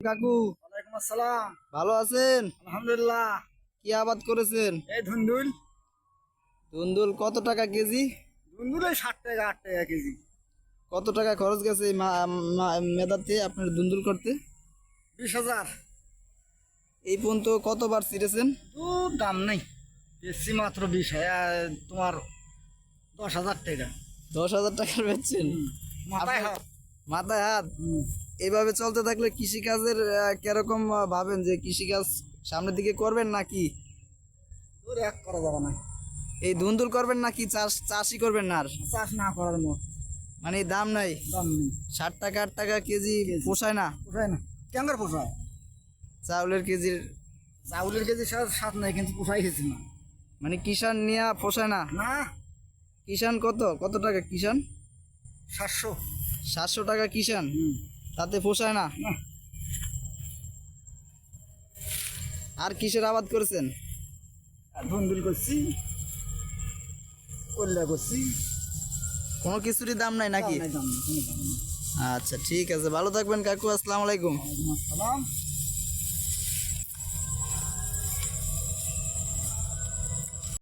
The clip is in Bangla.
কাকু, ওয়ালাইকুম আসসালাম। ভালো আছেন? আলহামদুলিল্লাহ। কি আবাদ করেছেন? এই ধুন্দুল। ধুন্দুল কত টাকা কেজি? ধুন্দুল এই 60 টাকা 8 টাকা কেজি। কত টাকা খরচ গেছে এই মেদাতে আপনার ধুন্দুল করতে? 20,000। এই পর্যন্ত কতবার ছিঁড়েছেন? দুধ দাম নেই, বেশি মাত্র 20,000, তোমার 10,000 টাকা। 10,000 টাকার বেচছেন? মাথায় আপনার হাত। মাথায় হাত। এইভাবে চলতে থাকলে কৃষিকাজের কিরকম ভাবেন যে কৃষিকাজ সামনের দিকে করবেন নাকি? তোর এক করা যাবে না, এই ধুন্দুল করবেন নাকি চাষই করবেন না আর? চাষ না করার মত। মানে দাম নাই, দাম নেই, 60 টাকা 8 টাকা কেজি পোষায় না? পোষায় না। কেন পোষায়? চাউলের কেজির চাউলের কেজি সাত নাই, কিন্তু পোষাই গেছি না। মানে কিষান নিয়ে পোষায় না? না, কিষান কত কত টাকা কিষান? 700। 700 টাকা কিষান, তাতে পোষায় না? না, আর কিসের আবাদ করেছেন? ধুন্দুল করছি, কল্যা করছি। কোনো কিছুরই দাম নাই নাকি? দাম নাই, দাম নাই, কোনো দাম নেই। আচ্ছা ঠিক আছে, ভালো থাকবেন কাকু, আসসালামু আলাইকুম। ওয়ালাইকুম আসসালাম।